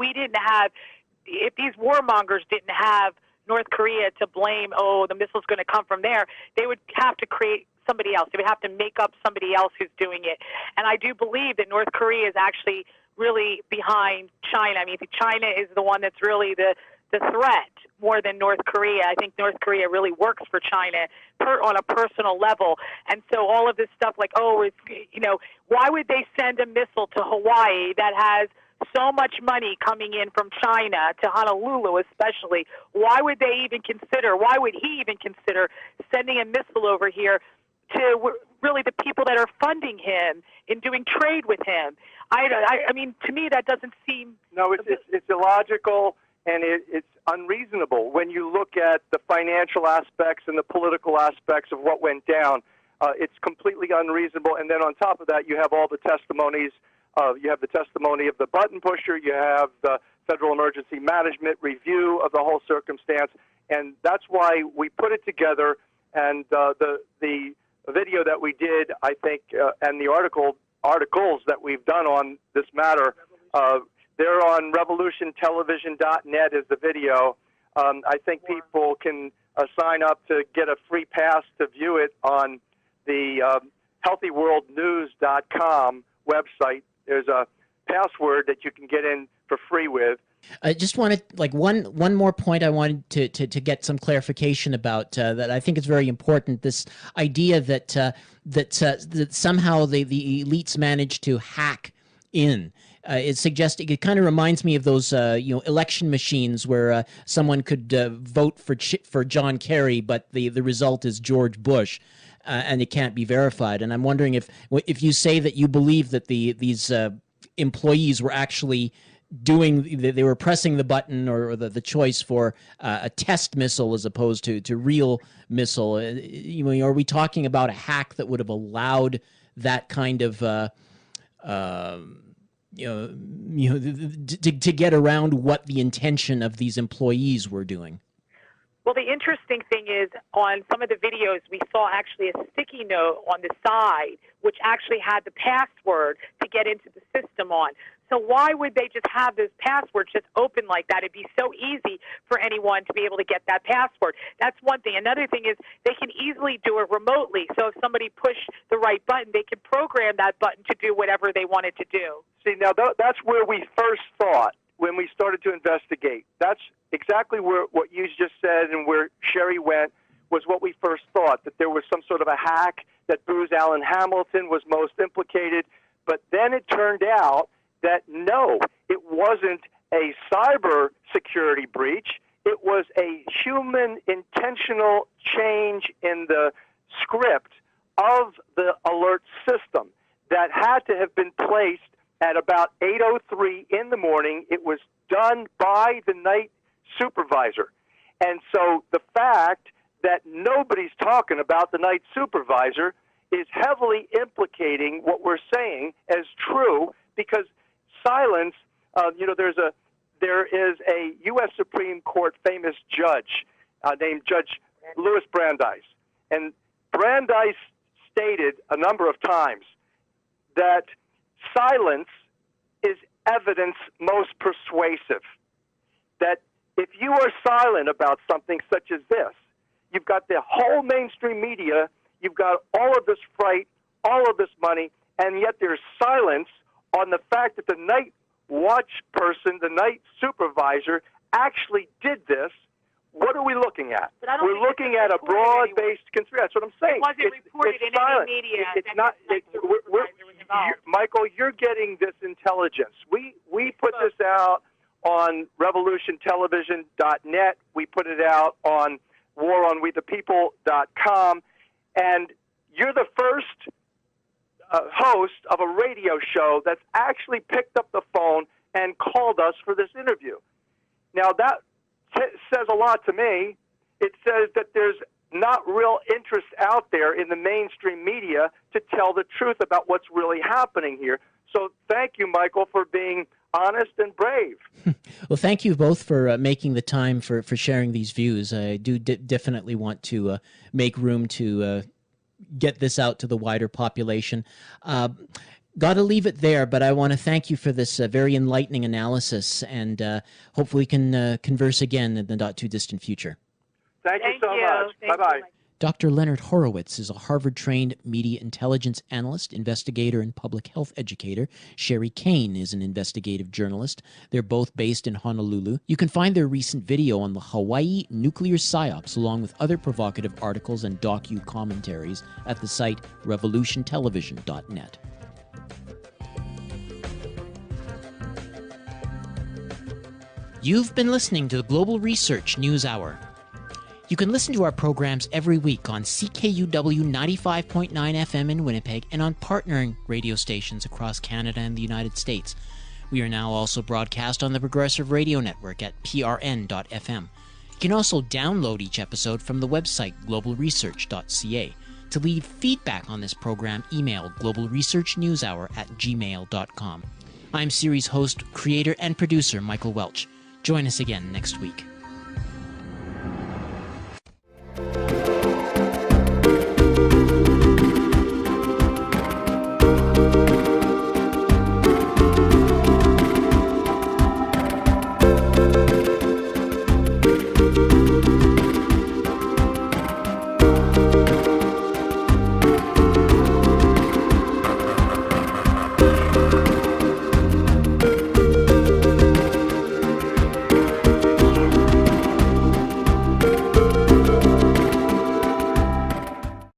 F: these warmongers didn't have North Korea to blame, the missile's going to come from there, they would have to create somebody else. They would have to make up somebody else who's doing it. And I do believe that North Korea is actually really behind China. I mean, China is the one that's really the threat more than North Korea. I think North Korea really works for China on a personal level. And so all of this stuff like, why would they send a missile to Hawaii that has so much money coming in from China to Honolulu especially, why would he even consider sending a missile over here to really the people that are funding him and doing trade with him? I mean, to me, that doesn't seem...
E: No, it's illogical, and it's unreasonable when you look at the financial aspects and the political aspects of what went down. It's completely unreasonable. And then on top of that, you have all the testimonies. You have the testimony of the button pusher. You have the Federal Emergency Management review of the whole circumstance. And that's why we put it together. And the video that we did, I think, and the articles that we've done on this matter, they're on revolutiontelevision.net is the video. I think people can sign up to get a free pass to view it on the healthyworldnews.com website. There's a password that you can get in for free with.
B: I just wanted, like, one more point I wanted to get some clarification about that I think is very important. This idea that somehow the elites managed to hack in. It kind of reminds me of those election machines where someone could vote for John Kerry, but the result is George Bush. And it can't be verified. And I'm wondering if you say that you believe that these employees were actually they were pressing the button or the choice for a test missile as opposed to real missile. Are we talking about a hack that would have allowed that kind of to get around what the intention of these employees were doing?
F: Well, the interesting thing is on some of the videos, we saw actually a sticky note on the side, which actually had the password to get into the system on. So why would they just have those passwords just open like that? It'd be so easy for anyone to be able to get that password. That's one thing. Another thing is they can easily do it remotely. So if somebody pushed the right button, they can program that button to do whatever they wanted to do.
E: See, now that's where we first thought when we started to investigate. That's exactly what you just said and where Sherri went was what we first thought, that there was some sort of a hack, that Booz Allen Hamilton was most implicated. But then it turned out that no, it wasn't a cyber security breach. It was a human intentional change in the script of the alert system that had to have been placed at about 8:03 in the morning. It was done by the night supervisor. And so the fact that nobody's talking about the night supervisor is heavily implicating what we're saying as true, because silence, there is a U.S. Supreme Court famous judge named Judge Louis Brandeis. And Brandeis stated a number of times that silence is evidence most persuasive. That if you are silent about something such as this, you've got the whole mainstream media, you've got all of this fright, all of this money, and yet there's silence on the fact that the night watch person, the night supervisor, actually did this. What are we looking at? We're looking at a broad-based conspiracy. That's what I'm saying.
F: It wasn't reported in any media.
E: It's not. Michael, you're getting this intelligence. We put this out on revolutiontelevision.net. We put it out on waronwethepeople.com. And you're the first host of a radio show that's actually picked up the phone and called us for this interview. Now, that says a lot to me. It says that there's not real interest out there in the mainstream media to tell the truth about what's really happening here. So thank you, Michael, for being honest and brave.
B: Well, thank you both for making the time for sharing these views. I do definitely want to make room to get this out to the wider population. Got to leave it there, but I want to thank you for this very enlightening analysis, and hopefully we can converse again in the not-too-distant future.
E: Thank you so much. Bye-bye.
B: Dr. Leonard Horowitz is a Harvard-trained media intelligence analyst, investigator, and public health educator. Sherri Kane is an investigative journalist. They're both based in Honolulu. You can find their recent video on the Hawaii nuclear psyops, along with other provocative articles and docu-commentaries at the site revolutiontelevision.net. You've been listening to the Global Research News Hour. You can listen to our programs every week on CKUW 95.9 FM in Winnipeg and on partnering radio stations across Canada and the United States. We are now also broadcast on the Progressive Radio Network at prn.fm. You can also download each episode from the website globalresearch.ca. To leave feedback on this program, email globalresearchnewshour@gmail.com. I'm series host, creator, and producer Michael Welch. Join us again next week.